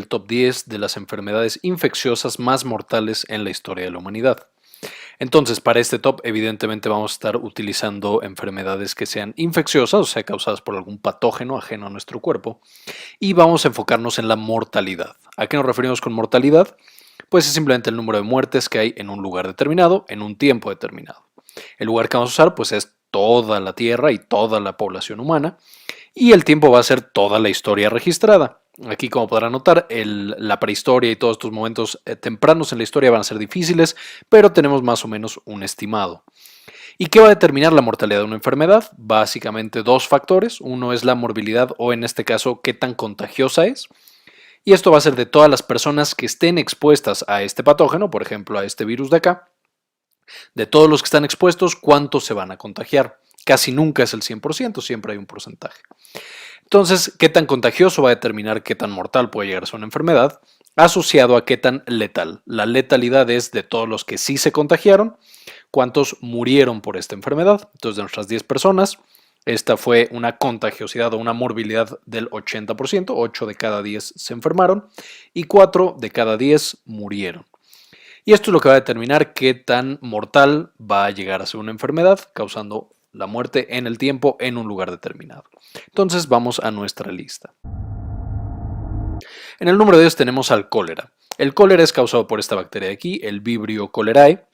el top 10 de las enfermedades infecciosas más mortales en la historia de la humanidad. Entonces, para este top, evidentemente vamos a estar utilizando enfermedades que sean infecciosas, o sea, causadas por algún patógeno ajeno a nuestro cuerpo, y vamos a enfocarnos en la mortalidad. ¿A qué nos referimos con mortalidad? Pues es simplemente el número de muertes que hay en un lugar determinado, en un tiempo determinado. El lugar que vamos a usar, pues es toda la Tierra y toda la población humana, y el tiempo va a ser toda la historia registrada. Aquí, como podrán notar, la prehistoria y todos estos momentos tempranos en la historia van a ser difíciles, pero tenemos más o menos un estimado. ¿Y qué va a determinar la mortalidad de una enfermedad? Básicamente dos factores. Uno es la morbilidad o, en este caso, qué tan contagiosa es. Y esto va a ser de todas las personas que estén expuestas a este patógeno, por ejemplo, a este virus de acá. De todos los que están expuestos, ¿cuántos se van a contagiar? Casi nunca es el 100%, siempre hay un porcentaje. Entonces, qué tan contagioso va a determinar qué tan mortal puede llegar a ser una enfermedad, asociado a qué tan letal. La letalidad es de todos los que sí se contagiaron, cuántos murieron por esta enfermedad. Entonces, de nuestras 10 personas, esta fue una contagiosidad o una morbilidad del 80%, 8 de cada 10 se enfermaron y 4 de cada 10 murieron. Y esto es lo que va a determinar qué tan mortal va a llegar a ser una enfermedad, causando la muerte en el tiempo en un lugar determinado. Entonces vamos a nuestra lista. En el número 10 tenemos al cólera. El cólera es causado por esta bacteria de aquí, el Vibrio cholerae,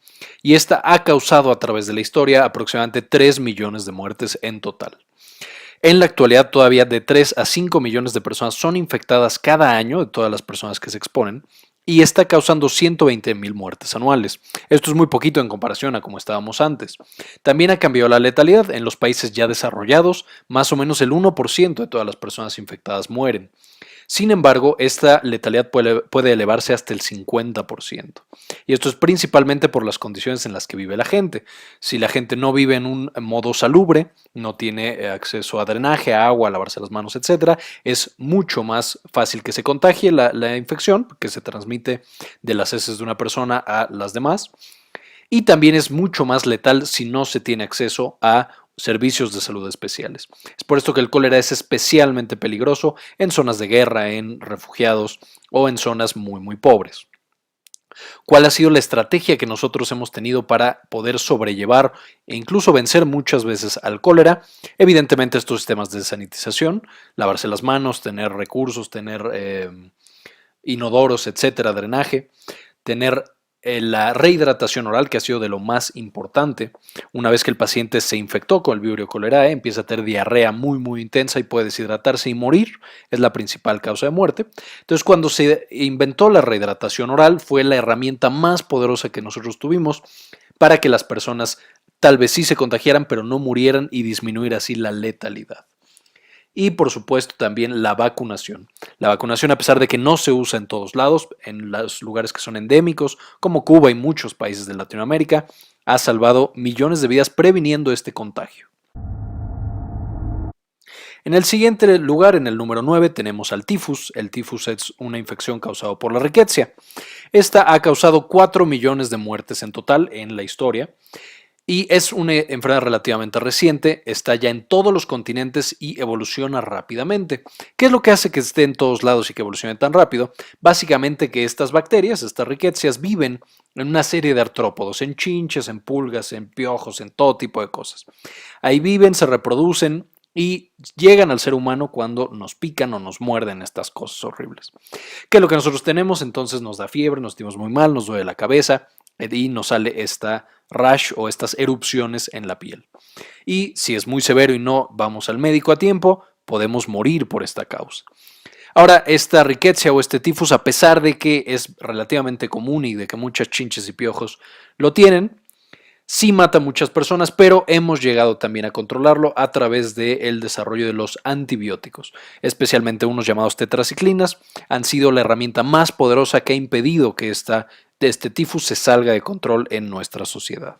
y esta ha causado a través de la historia aproximadamente 3 millones de muertes en total. En la actualidad todavía de 3 a 5 millones de personas son infectadas cada año, de todas las personas que se exponen, y está causando 120,000 muertes anuales. Esto es muy poquito en comparación a como estábamos antes. También ha cambiado la letalidad. En los países ya desarrollados, más o menos el 1% de todas las personas infectadas mueren. Sin embargo, esta letalidad puede elevarse hasta el 50%. Y esto es principalmente por las condiciones en las que vive la gente. Si la gente no vive en un modo salubre, no tiene acceso a drenaje, a agua, a lavarse las manos, etc., es mucho más fácil que se contagie la infección, que se transmite de las heces de una persona a las demás. Y también es mucho más letal si no se tiene acceso a servicios de salud especiales. Es por esto que el cólera es especialmente peligroso en zonas de guerra, en refugiados o en zonas muy pobres. ¿Cuál ha sido la estrategia que nosotros hemos tenido para poder sobrellevar e incluso vencer muchas veces al cólera? Evidentemente estos sistemas de sanitización, lavarse las manos, tener recursos, tener inodoros, etcétera, drenaje, tener la rehidratación oral, que ha sido de lo más importante. Una vez que el paciente se infectó con el Vibrio cholerae, empieza a tener diarrea muy intensa y puede deshidratarse y morir. Es la principal causa de muerte. Entonces, cuando se inventó la rehidratación oral, fue la herramienta más poderosa que nosotros tuvimos para que las personas tal vez sí se contagiaran, pero no murieran y disminuir así la letalidad. Y por supuesto también la vacunación. La vacunación, a pesar de que no se usa en todos lados, en los lugares que son endémicos, como Cuba y muchos países de Latinoamérica, ha salvado millones de vidas previniendo este contagio. En el siguiente lugar, en el número 9, tenemos al tifus. El tifus es una infección causada por la riqueza. Esta ha causado 4 millones de muertes en total en la historia. Y es una enfermedad relativamente reciente, está ya en todos los continentes y evoluciona rápidamente. ¿Qué es lo que hace que esté en todos lados y que evolucione tan rápido? Básicamente que estas bacterias, estas riquecias, viven en una serie de artrópodos, en chinches, en pulgas, en piojos, en todo tipo de cosas. Ahí viven, se reproducen y llegan al ser humano cuando nos pican o nos muerden estas cosas horribles. ¿Qué es lo que nosotros tenemos? Entonces nos da fiebre, nos sentimos muy mal, nos duele la cabeza y nos sale esta rash o estas erupciones en la piel. Y si es muy severo y no vamos al médico a tiempo, podemos morir por esta causa. Ahora, esta riqueza o este tifus, a pesar de que es relativamente común y de que muchas chinches y piojos lo tienen, sí mata a muchas personas, pero hemos llegado también a controlarlo a través del desarrollo de los antibióticos, especialmente unos llamados tetraciclinas, han sido la herramienta más poderosa que ha impedido que este tifus se salga de control en nuestra sociedad.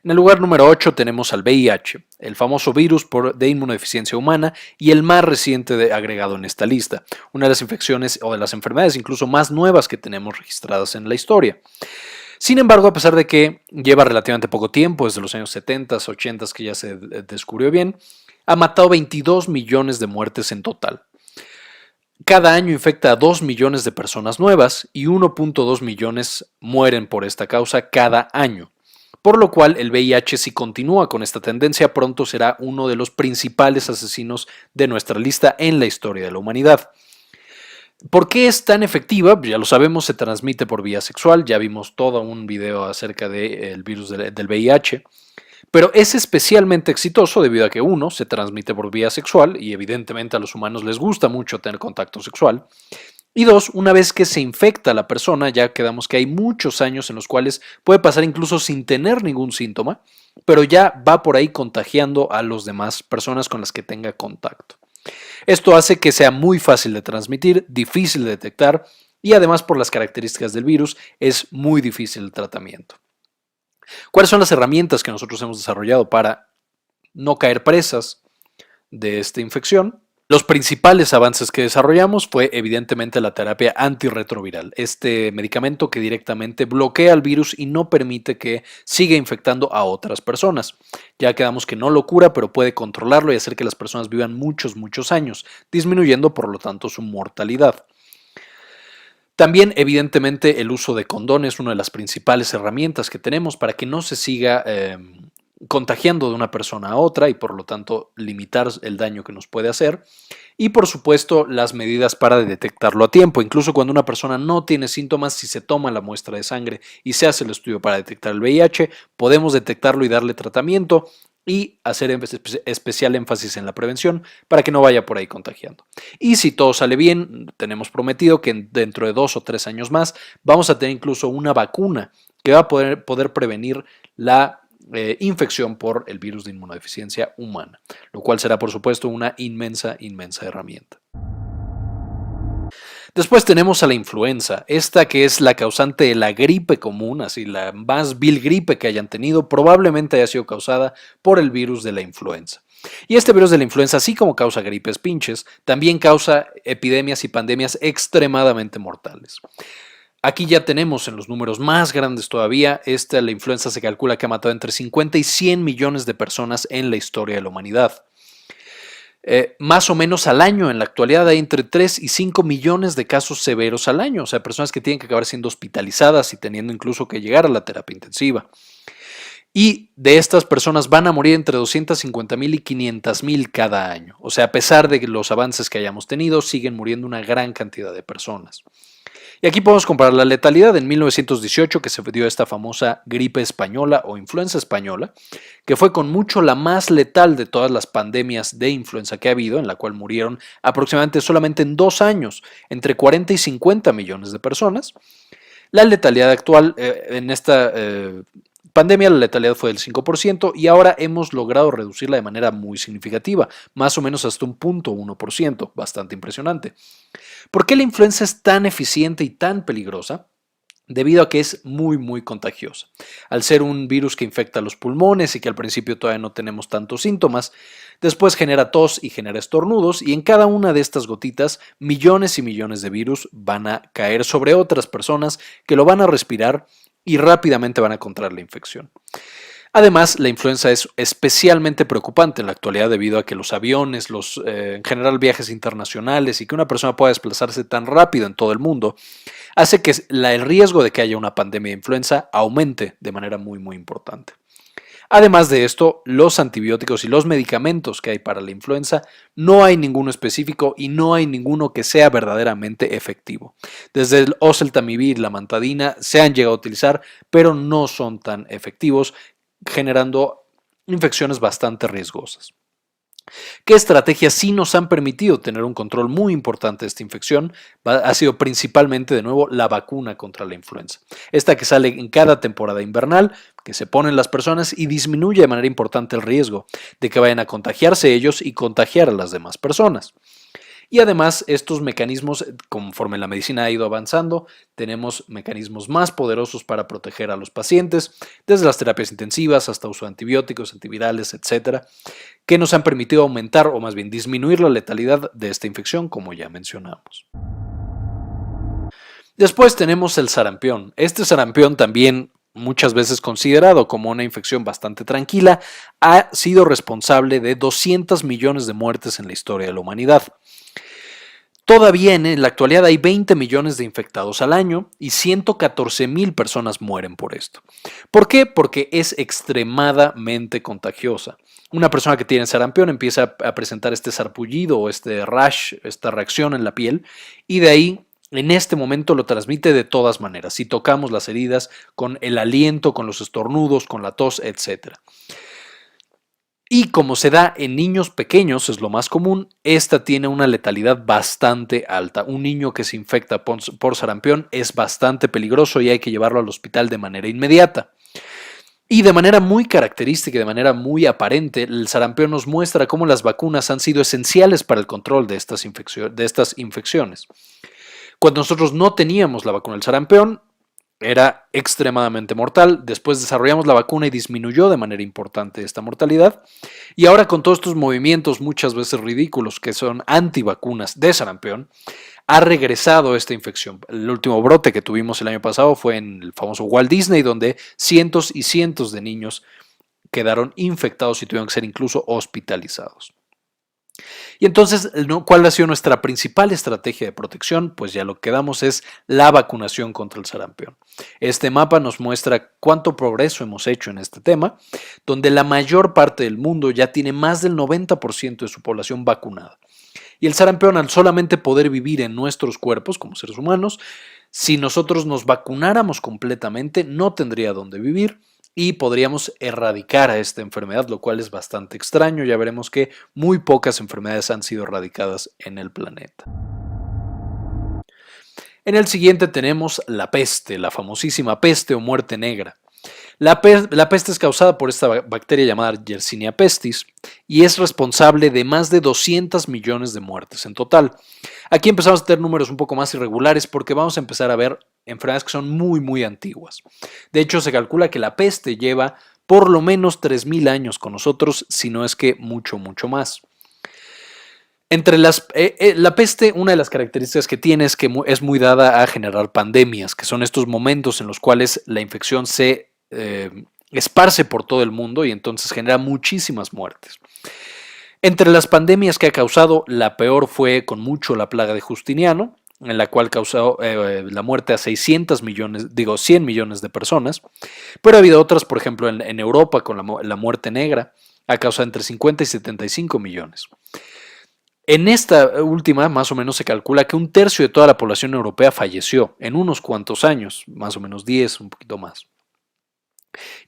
En el lugar número 8 tenemos al VIH, el famoso virus de inmunodeficiencia humana y el más reciente agregado en esta lista, una de las infecciones o de las enfermedades incluso más nuevas que tenemos registradas en la historia. Sin embargo, a pesar de que lleva relativamente poco tiempo, desde los años 70, 80 que ya se descubrió bien, ha matado 22 millones de muertes en total. Cada año infecta a 2 millones de personas nuevas y 1.2 millones mueren por esta causa cada año. Por lo cual el VIH, si continúa con esta tendencia, pronto será uno de los principales asesinos de nuestra lista en la historia de la humanidad. ¿Por qué es tan efectiva? Ya lo sabemos, se transmite por vía sexual, ya vimos todo un video acerca del virus del VIH, pero es especialmente exitoso debido a que uno, se transmite por vía sexual y evidentemente a los humanos les gusta mucho tener contacto sexual. Y dos, una vez que se infecta a la persona, ya quedamos que hay muchos años en los cuales puede pasar incluso sin tener ningún síntoma, pero ya va por ahí contagiando a las demás personas con las que tenga contacto. Esto hace que sea muy fácil de transmitir, difícil de detectar y además por las características del virus es muy difícil el tratamiento. ¿Cuáles son las herramientas que nosotros hemos desarrollado para no caer presas de esta infección? Los principales avances que desarrollamos fue evidentemente la terapia antirretroviral, este medicamento que directamente bloquea el virus y no permite que siga infectando a otras personas. Ya quedamos que no lo cura, pero puede controlarlo y hacer que las personas vivan muchos años, disminuyendo por lo tanto su mortalidad. También, evidentemente, el uso de condones es una de las principales herramientas que tenemos para que no se siga contagiando de una persona a otra y por lo tanto limitar el daño que nos puede hacer. Y por supuesto, las medidas para detectarlo a tiempo. Incluso cuando una persona no tiene síntomas, si se toma la muestra de sangre y se hace el estudio para detectar el VIH, podemos detectarlo y darle tratamiento y hacer especial énfasis en la prevención para que no vaya por ahí contagiando. Y si todo sale bien, tenemos prometido que dentro de 2 o 3 años más vamos a tener incluso una vacuna que va a poder prevenir la infección por el virus de inmunodeficiencia humana, lo cual será por supuesto una inmensa herramienta. Después tenemos a la influenza, esta que es la causante de la gripe común, así la más vil gripe que hayan tenido, probablemente haya sido causada por el virus de la influenza. Y este virus de la influenza, así como causa gripes pinches, también causa epidemias y pandemias extremadamente mortales. Aquí ya tenemos en los números más grandes todavía, la influenza se calcula que ha matado entre 50 y 100 millones de personas en la historia de la humanidad. Más o menos al año, en la actualidad hay entre 3 y 5 millones de casos severos al año, o sea, personas que tienen que acabar siendo hospitalizadas y teniendo incluso que llegar a la terapia intensiva. Y de estas personas van a morir entre 250,000 y 500,000 cada año. O sea, a pesar de los avances que hayamos tenido, siguen muriendo una gran cantidad de personas. Y aquí podemos comparar la letalidad en 1918, que se dio esta famosa gripe española o influenza española, que fue con mucho la más letal de todas las pandemias de influenza que ha habido, en la cual murieron aproximadamente solamente en 2 años entre 40 y 50 millones de personas. La letalidad actual en esta pandemia, la letalidad fue del 5% y ahora hemos logrado reducirla de manera muy significativa, más o menos hasta un 0.1%, bastante impresionante. ¿Por qué la influenza es tan eficiente y tan peligrosa? Debido a que es muy contagiosa. Al ser un virus que infecta los pulmones y que al principio todavía no tenemos tantos síntomas, después genera tos y genera estornudos y en cada una de estas gotitas millones y millones de virus van a caer sobre otras personas que lo van a respirar y rápidamente van a contraer la infección. Además, la influenza es especialmente preocupante en la actualidad debido a que los aviones, en general viajes internacionales y que una persona pueda desplazarse tan rápido en todo el mundo, hace que el riesgo de que haya una pandemia de influenza aumente de manera muy importante. Además de esto, los antibióticos y los medicamentos que hay para la influenza, no hay ninguno específico y no hay ninguno que sea verdaderamente efectivo. Desde el oseltamivir y la mantadina se han llegado a utilizar, pero no son tan efectivos, generando infecciones bastante riesgosas. ¿Qué estrategias sí nos han permitido tener un control muy importante de esta infección? Ha sido principalmente, de nuevo, la vacuna contra la influenza. Esta que sale en cada temporada invernal, que se ponen las personas y disminuye de manera importante el riesgo de que vayan a contagiarse ellos y contagiar a las demás personas. Y además, estos mecanismos, conforme la medicina ha ido avanzando, tenemos mecanismos más poderosos para proteger a los pacientes, desde las terapias intensivas hasta uso de antibióticos, antivirales, etcétera, que nos han permitido aumentar o más bien disminuir la letalidad de esta infección, como ya mencionamos. Después tenemos el sarampión. Este sarampión también, muchas veces considerado como una infección bastante tranquila, ha sido responsable de 200 millones de muertes en la historia de la humanidad. Todavía en la actualidad hay 20 millones de infectados al año y 114,000 personas mueren por esto. ¿Por qué? Porque es extremadamente contagiosa. Una persona que tiene sarampión empieza a presentar este sarpullido o este rash, esta reacción en la piel, y de ahí en este momento lo transmite de todas maneras. Si tocamos las heridas, con el aliento, con los estornudos, con la tos, etc. Y como se da en niños pequeños, es lo más común, esta tiene una letalidad bastante alta. Un niño que se infecta por sarampión es bastante peligroso y hay que llevarlo al hospital de manera inmediata. Y de manera muy característica y de manera muy aparente, el sarampión nos muestra cómo las vacunas han sido esenciales para el control de estas infecciones. Cuando nosotros no teníamos la vacuna del sarampión, era extremadamente mortal. Después desarrollamos la vacuna y disminuyó de manera importante esta mortalidad. Y ahora con todos estos movimientos muchas veces ridículos que son antivacunas de sarampión, ha regresado esta infección. El último brote que tuvimos el año pasado fue en el famoso Walt Disney, donde cientos y cientos de niños quedaron infectados y tuvieron que ser incluso hospitalizados. Y entonces, ¿cuál ha sido nuestra principal estrategia de protección? Pues ya lo que damos es la vacunación contra el sarampión. Este mapa nos muestra cuánto progreso hemos hecho en este tema, donde la mayor parte del mundo ya tiene más del 90% de su población vacunada. Y el sarampión, al solamente poder vivir en nuestros cuerpos como seres humanos, si nosotros nos vacunáramos completamente, no tendría dónde vivir y podríamos erradicar a esta enfermedad, lo cual es bastante extraño. Ya veremos que muy pocas enfermedades han sido erradicadas en el planeta. En el siguiente tenemos la peste, la famosísima peste o muerte negra. La peste es causada por esta bacteria llamada Yersinia pestis y es responsable de más de 200 millones de muertes en total. Aquí empezamos a tener números un poco más irregulares porque vamos a empezar a ver enfermedades que son muy antiguas. De hecho, se calcula que la peste lleva por lo menos 3,000 años con nosotros, si no es que mucho más. La peste, una de las características que tiene es que es muy dada a generar pandemias, que son estos momentos en los cuales la infección se esparce por todo el mundo y entonces genera muchísimas muertes. Entre las pandemias que ha causado, la peor fue con mucho la plaga de Justiniano, en la cual causó la muerte a 100 millones de personas, pero ha habido otras, por ejemplo, en Europa con la muerte negra, ha causado entre 50 y 75 millones. En esta última, más o menos, se calcula que 1/3 de toda la población europea falleció en unos cuantos años, más o menos 10, un poquito más.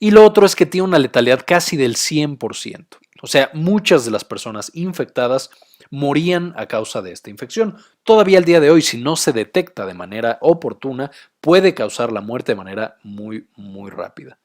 Y lo otro es que tiene una letalidad casi del 100%. O sea, muchas de las personas infectadas morían a causa de esta infección. Todavía al día de hoy, si no se detecta de manera oportuna, puede causar la muerte de manera muy rápida.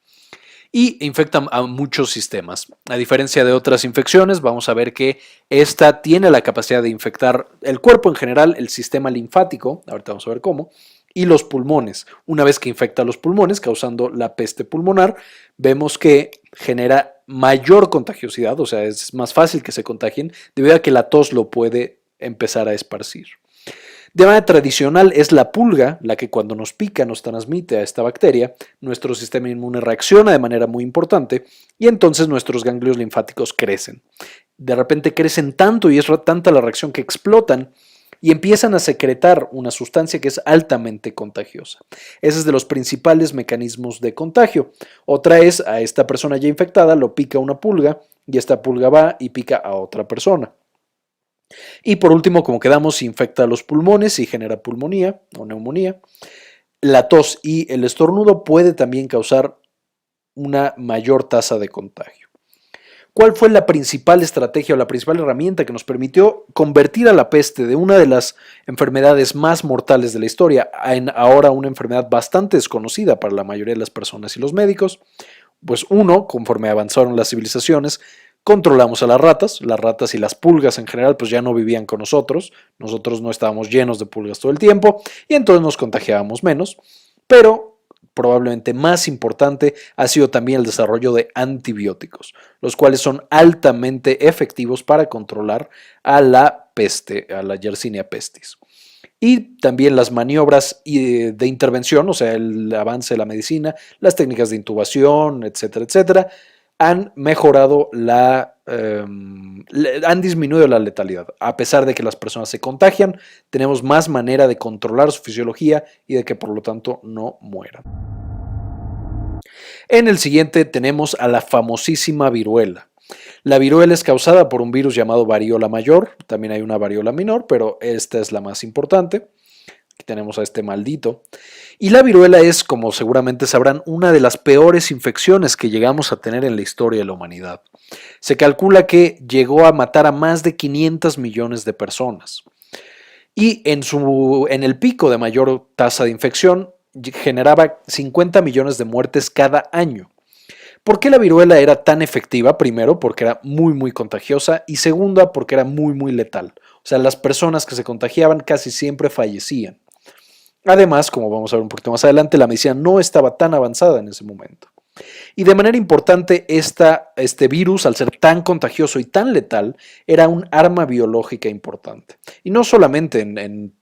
Y infecta a muchos sistemas. A diferencia de otras infecciones, vamos a ver que esta tiene la capacidad de infectar el cuerpo en general, el sistema linfático, ahorita vamos a ver cómo, y los pulmones. Una vez que infecta los pulmones, causando la peste pulmonar, vemos que genera mayor contagiosidad, o sea, es más fácil que se contagien, debido a que la tos lo puede empezar a esparcir. De manera tradicional es la pulga la que cuando nos pica nos transmite a esta bacteria, nuestro sistema inmune reacciona de manera muy importante y entonces nuestros ganglios linfáticos crecen. De repente crecen tanto y es tanta la reacción que explotan y empiezan a secretar una sustancia que es altamente contagiosa. Ese es de los principales mecanismos de contagio. Otra es a esta persona ya infectada lo pica una pulga y esta pulga va y pica a otra persona. Y por último, como quedamos, infecta los pulmones y genera pulmonía o neumonía. La tos y el estornudo puede también causar una mayor tasa de contagio. ¿Cuál fue la principal estrategia o la principal herramienta que nos permitió convertir a la peste de una de las enfermedades más mortales de la historia en ahora una enfermedad bastante desconocida para la mayoría de las personas y los médicos? Pues uno, conforme avanzaron las civilizaciones, controlamos a las ratas y las pulgas en general pues ya no vivían con nosotros no estábamos llenos de pulgas todo el tiempo y entonces nos contagiábamos menos, pero probablemente más importante ha sido también el desarrollo de antibióticos, los cuales son altamente efectivos para controlar a la peste, a la Yersinia pestis. Y también las maniobras de intervención, o sea, el avance de la medicina, las técnicas de intubación, etcétera, han mejorado la han disminuido la letalidad. A pesar de que las personas se contagian, tenemos más manera de controlar su fisiología y de que por lo tanto no mueran. En el siguiente tenemos a la famosísima viruela. La viruela es causada por un virus llamado variola mayor, también hay una variola menor, pero esta es la más importante. Aquí tenemos a este maldito. Y la viruela es, como seguramente sabrán, una de las peores infecciones que llegamos a tener en la historia de la humanidad. Se calcula que llegó a matar a más de 500 millones de personas. Y en el pico de mayor tasa de infección generaba 50 millones de muertes cada año. ¿Por qué la viruela era tan efectiva? Primero, porque era muy contagiosa y segunda, porque era muy letal. O sea, las personas que se contagiaban casi siempre fallecían. Además, como vamos a ver un poquito más adelante, la medicina no estaba tan avanzada en ese momento. Y de manera importante, este virus, al ser tan contagioso y tan letal, era un arma biológica importante. Y no solamente en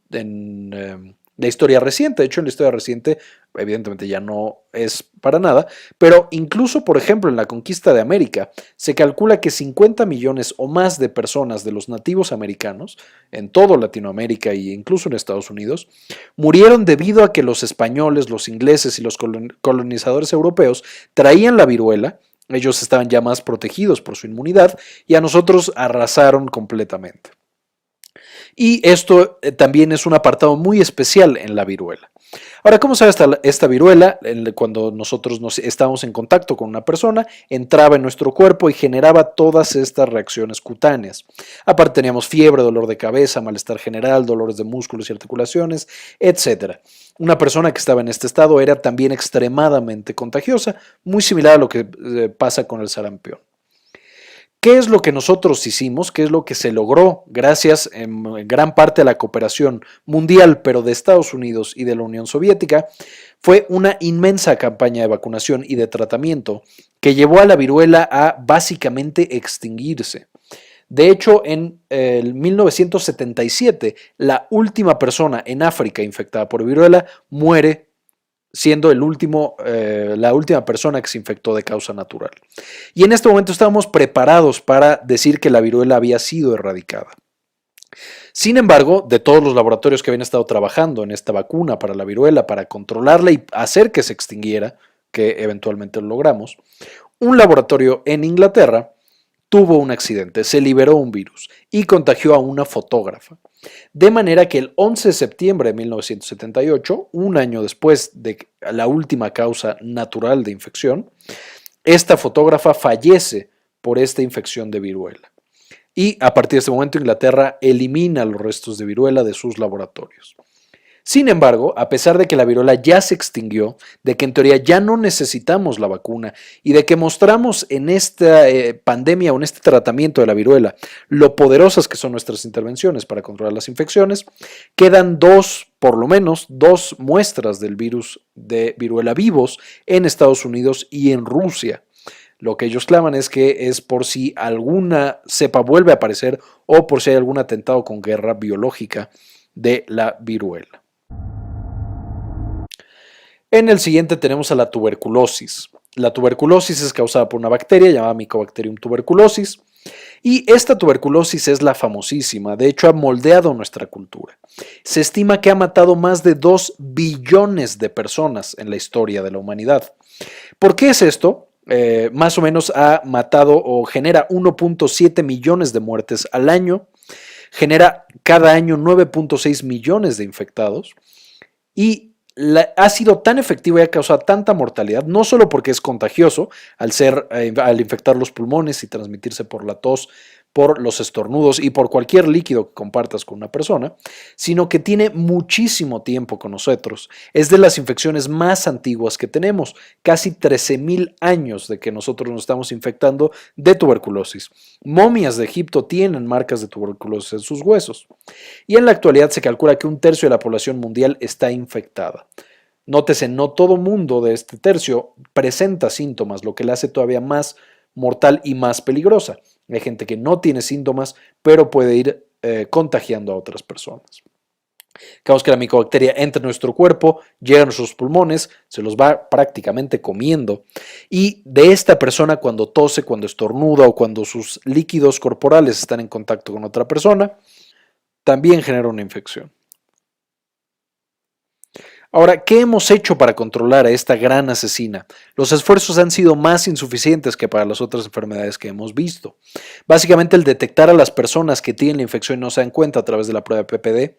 la historia reciente, de hecho en la historia reciente evidentemente ya no es para nada, pero incluso, por ejemplo, en la conquista de América, se calcula que 50 millones o más de personas de los nativos americanos, en toda Latinoamérica e incluso en Estados Unidos, murieron debido a que los españoles, los ingleses y los colonizadores europeos traían la viruela. Ellos estaban ya más protegidos por su inmunidad y a nosotros arrasaron completamente. Y esto también es un apartado muy especial en la viruela. Ahora, ¿cómo sabe esta viruela? Cuando nosotros estábamos en contacto con una persona, entraba en nuestro cuerpo y generaba todas estas reacciones cutáneas. Aparte teníamos fiebre, dolor de cabeza, malestar general, dolores de músculos y articulaciones, etc. Una persona que estaba en este estado era también extremadamente contagiosa, muy similar a lo que pasa con el sarampión. ¿Qué es lo que nosotros hicimos? ¿Qué es lo que se logró gracias en gran parte a la cooperación mundial, pero de Estados Unidos y de la Unión Soviética? Fue una inmensa campaña de vacunación y de tratamiento que llevó a la viruela a básicamente extinguirse. De hecho, en el 1977, la última persona en África infectada por viruela muere siendo la última persona que se infectó de causa natural. Y en este momento estábamos preparados para decir que la viruela había sido erradicada. Sin embargo, de todos los laboratorios que habían estado trabajando en esta vacuna para la viruela, para controlarla y hacer que se extinguiera, que eventualmente lo logramos, un laboratorio en Inglaterra tuvo un accidente, se liberó un virus y contagió a una fotógrafa. De manera que el 11 de septiembre de 1978, un año después de la última causa natural de infección, esta fotógrafa fallece por esta infección de viruela. Y a partir de este momento Inglaterra elimina los restos de viruela de sus laboratorios. Sin embargo, a pesar de que la viruela ya se extinguió, de que en teoría ya no necesitamos la vacuna y de que mostramos en esta pandemia o en este tratamiento de la viruela lo poderosas que son nuestras intervenciones para controlar las infecciones, quedan por lo menos dos muestras del virus de viruela vivos en Estados Unidos y en Rusia. Lo que ellos claman es que es por si alguna cepa vuelve a aparecer o por si hay algún atentado con guerra biológica de la viruela. En el siguiente tenemos a la tuberculosis. La tuberculosis es causada por una bacteria llamada Mycobacterium tuberculosis y esta tuberculosis es la famosísima, de hecho ha moldeado nuestra cultura. Se estima que ha matado más de 2 billones de personas en la historia de la humanidad. ¿Por qué es esto? Más o menos ha matado o genera 1.7 millones de muertes al año, genera cada año 9.6 millones de infectados y ha sido tan efectivo y ha causado tanta mortalidad, no solo porque es contagioso al infectar los pulmones y transmitirse por la tos, por los estornudos y por cualquier líquido que compartas con una persona, sino que tiene muchísimo tiempo con nosotros. Es de las infecciones más antiguas que tenemos, casi 13.000 años de que nosotros nos estamos infectando de tuberculosis. Momias de Egipto tienen marcas de tuberculosis en sus huesos. Y en la actualidad se calcula que 1/3 de la población mundial está infectada. Nótese, no todo mundo de este tercio presenta síntomas, lo que la hace todavía más mortal y más peligrosa. Hay gente que no tiene síntomas, pero puede ir contagiando a otras personas. Dejamos que la micobacteria entre en nuestro cuerpo, llega a nuestros pulmones, se los va prácticamente comiendo. Y de esta persona, cuando tose, cuando estornuda o cuando sus líquidos corporales están en contacto con otra persona, también genera una infección. Ahora, ¿qué hemos hecho para controlar a esta gran asesina? Los esfuerzos han sido más insuficientes que para las otras enfermedades que hemos visto. Básicamente, el detectar a las personas que tienen la infección y no se dan cuenta a través de la prueba de PPD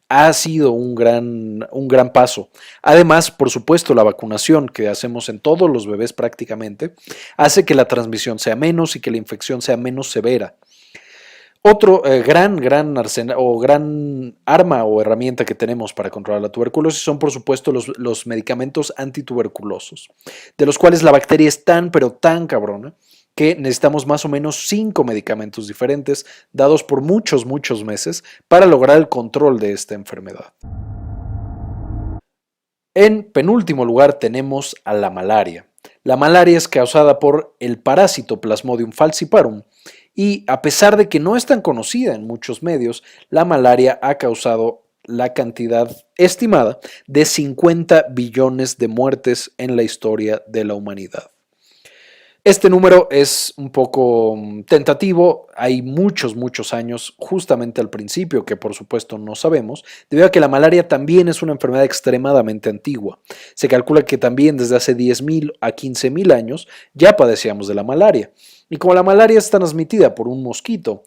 ha sido un gran paso. Además, por supuesto, la vacunación que hacemos en todos los bebés prácticamente hace que la transmisión sea menos y que la infección sea menos severa. Otro gran arsenal o gran arma o herramienta que tenemos para controlar la tuberculosis son, por supuesto, los medicamentos antituberculosos, de los cuales la bacteria es tan, pero tan cabrona que necesitamos más o menos 5 medicamentos diferentes dados por muchos meses para lograr el control de esta enfermedad. En penúltimo lugar tenemos a la malaria. La malaria es causada por el parásito Plasmodium falciparum y a pesar de que no es tan conocida en muchos medios, la malaria ha causado la cantidad estimada de 50 billones de muertes en la historia de la humanidad. Este número es un poco tentativo, hay muchos años justamente al principio que por supuesto no sabemos, debido a que la malaria también es una enfermedad extremadamente antigua. Se calcula que también desde hace 10.000 a 15.000 años ya padecíamos de la malaria. Y como la malaria es transmitida por un mosquito,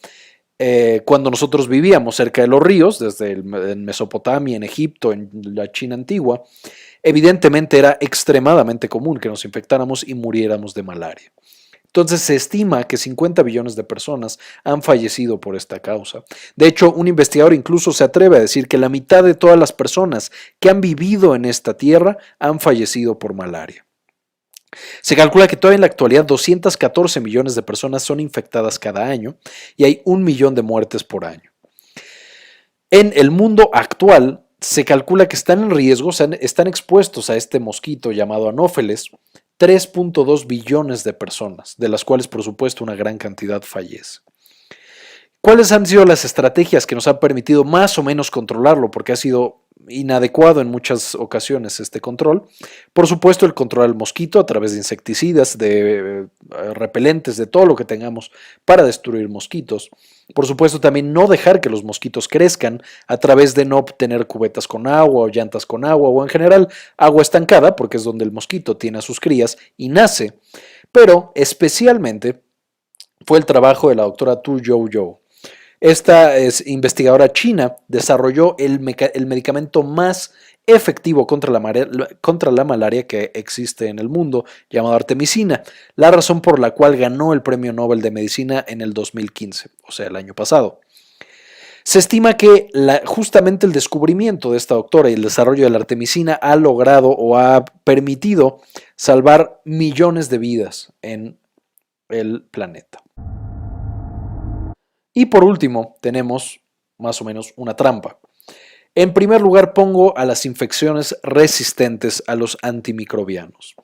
cuando nosotros vivíamos cerca de los ríos, desde en Mesopotamia, en Egipto, en la China antigua, evidentemente era extremadamente común que nos infectáramos y muriéramos de malaria. Entonces se estima que 50 billones de personas han fallecido por esta causa. De hecho, un investigador incluso se atreve a decir que la mitad de todas las personas que han vivido en esta tierra han fallecido por malaria. Se calcula que todavía en la actualidad 214 millones de personas son infectadas cada año y hay 1 millón de muertes por año. En el mundo actual se calcula que están en riesgo, están expuestos a este mosquito llamado Anófeles 3.2 billones de personas, de las cuales por supuesto una gran cantidad fallece. ¿Cuáles han sido las estrategias que nos han permitido más o menos controlarlo? Porque ha sido inadecuado en muchas ocasiones este control. Por supuesto, el control del mosquito a través de insecticidas, de repelentes, de todo lo que tengamos para destruir mosquitos. Por supuesto, también no dejar que los mosquitos crezcan a través de no tener cubetas con agua o llantas con agua o en general agua estancada, porque es donde el mosquito tiene a sus crías y nace. Pero especialmente fue el trabajo de la doctora Tu Youyou. Esta investigadora china desarrolló el medicamento más efectivo contra la malaria que existe en el mundo, llamado artemisina, la razón por la cual ganó el Premio Nobel de Medicina en el 2015, o sea, el año pasado. Se estima que justamente el descubrimiento de esta doctora y el desarrollo de la artemisina ha logrado o ha permitido salvar millones de vidas en el planeta. Y por último, tenemos más o menos una trampa. En primer lugar, pongo a las infecciones resistentes a los antimicrobianos.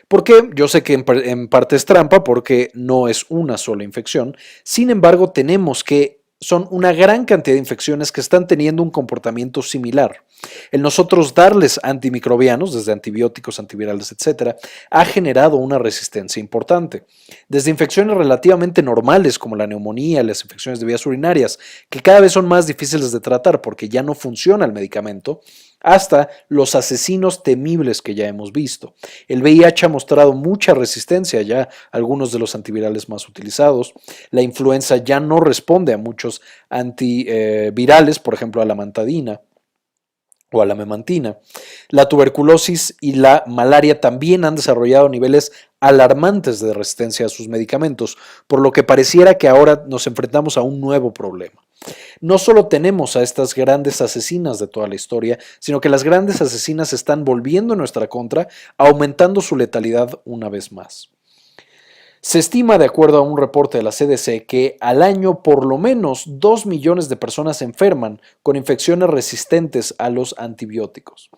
¿Por qué? Yo sé que en parte es trampa porque no es una sola infección. Sin embargo, tenemos que son una gran cantidad de infecciones que están teniendo un comportamiento similar. El nosotros darles antimicrobianos, desde antibióticos, antivirales, etcétera, ha generado una resistencia importante. Desde infecciones relativamente normales como la neumonía, las infecciones de vías urinarias, que cada vez son más difíciles de tratar porque ya no funciona el medicamento, hasta los asesinos temibles que ya hemos visto. El VIH ha mostrado mucha resistencia ya a algunos de los antivirales más utilizados. La influenza ya no responde a muchos antivirales, por ejemplo a la mantadina o a la memantina. La tuberculosis y la malaria también han desarrollado niveles alarmantes de resistencia a sus medicamentos, por lo que pareciera que ahora nos enfrentamos a un nuevo problema. No solo tenemos a estas grandes asesinas de toda la historia, sino que las grandes asesinas se están volviendo en nuestra contra, aumentando su letalidad una vez más. Se estima, de acuerdo a un reporte de la CDC, que al año por lo menos 2 millones de personas se enferman con infecciones resistentes a los antibióticos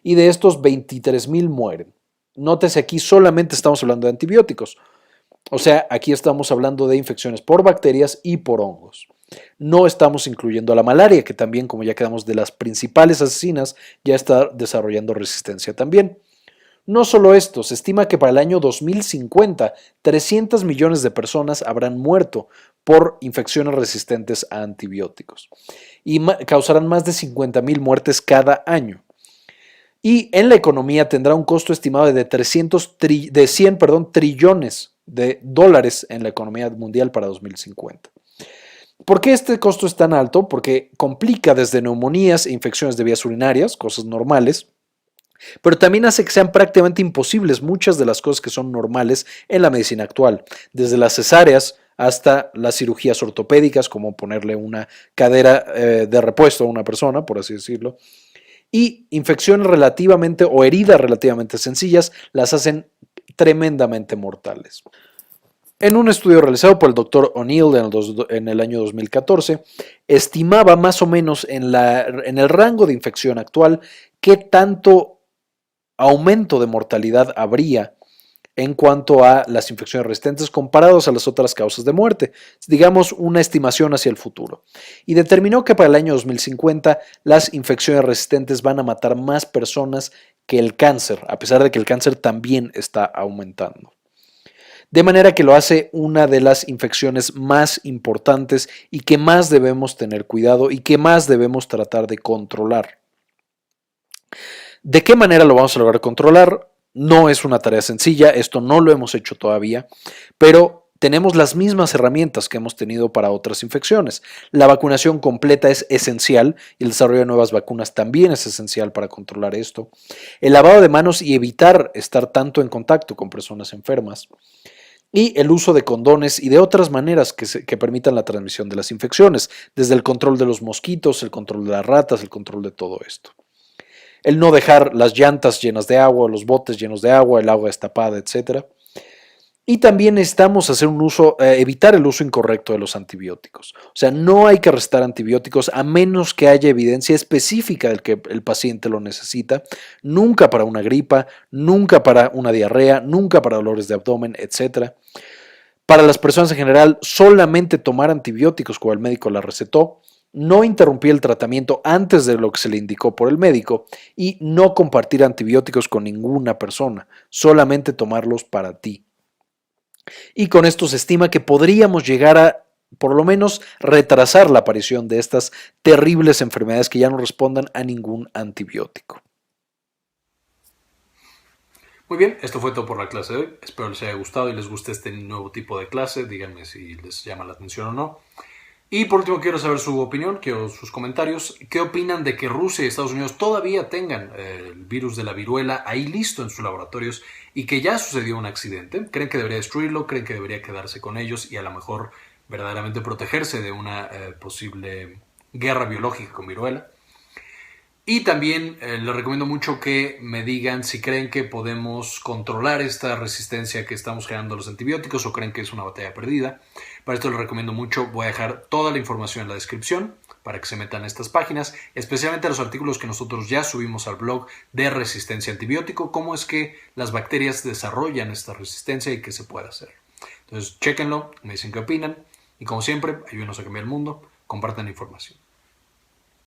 y de estos 23.000 mueren. Nótese, aquí solamente estamos hablando de antibióticos, o sea, aquí estamos hablando de infecciones por bacterias y por hongos. No estamos incluyendo a la malaria, que también, como ya quedamos de las principales asesinas, ya está desarrollando resistencia también. No solo esto, se estima que para el año 2050, 300 millones de personas habrán muerto por infecciones resistentes a antibióticos y causarán más de 50,000 muertes cada año. Y en la economía tendrá un costo estimado de 100 trillones de dólares en la economía mundial para 2050. ¿Por qué este costo es tan alto? Porque complica desde neumonías e infecciones de vías urinarias, cosas normales, pero también hace que sean prácticamente imposibles muchas de las cosas que son normales en la medicina actual, desde las cesáreas hasta las cirugías ortopédicas, como ponerle una cadera de repuesto a una persona, por así decirlo, y infecciones relativamente o heridas relativamente sencillas las hacen tremendamente mortales. En un estudio realizado por el Dr. O'Neill en el año 2014, estimaba más o menos en el rango de infección actual qué tanto aumento de mortalidad habría en cuanto a las infecciones resistentes comparados a las otras causas de muerte, digamos una estimación hacia el futuro. Y determinó que para el año 2050 las infecciones resistentes van a matar más personas que el cáncer, a pesar de que el cáncer también está aumentando. De manera que lo hace una de las infecciones más importantes y que más debemos tener cuidado y que más debemos tratar de controlar. ¿De qué manera lo vamos a lograr controlar? No es una tarea sencilla, esto no lo hemos hecho todavía, pero tenemos las mismas herramientas que hemos tenido para otras infecciones. La vacunación completa es esencial y el desarrollo de nuevas vacunas también es esencial para controlar esto. El lavado de manos y evitar estar tanto en contacto con personas enfermas. Y el uso de condones y de otras maneras que permitan la transmisión de las infecciones, desde el control de los mosquitos, el control de las ratas, el control de todo esto. El no dejar las llantas llenas de agua, los botes llenos de agua, el agua destapada, etc. Y también necesitamos hacer evitar el uso incorrecto de los antibióticos. O sea, no hay que restar antibióticos a menos que haya evidencia específica del que el paciente lo necesita. Nunca para una gripa, nunca para una diarrea, nunca para dolores de abdomen, etc. Para las personas en general, solamente tomar antibióticos como el médico la recetó. No interrumpir el tratamiento antes de lo que se le indicó por el médico y no compartir antibióticos con ninguna persona, solamente tomarlos para ti. Y con esto se estima que podríamos llegar a, por lo menos, retrasar la aparición de estas terribles enfermedades que ya no respondan a ningún antibiótico. Muy bien, esto fue todo por la clase de hoy. Espero les haya gustado y les guste este nuevo tipo de clase. Díganme si les llama la atención o no. Y por último quiero saber su opinión, quiero sus comentarios. ¿Qué opinan de que Rusia y Estados Unidos todavía tengan el virus de la viruela ahí listo en sus laboratorios y que ya sucedió un accidente? ¿Creen que debería destruirlo? ¿Creen que debería quedarse con ellos y a lo mejor verdaderamente protegerse de una posible guerra biológica con viruela? Y también les recomiendo mucho que me digan si creen que podemos controlar esta resistencia que estamos generando a los antibióticos o creen que es una batalla perdida. Para esto les recomiendo mucho, voy a dejar toda la información en la descripción para que se metan a estas páginas, especialmente los artículos que nosotros ya subimos al blog de resistencia a antibiótico, cómo es que las bacterias desarrollan esta resistencia y qué se puede hacer. Entonces, chéquenlo, me dicen qué opinan y como siempre, ayúdenos a cambiar el mundo, compartan la información.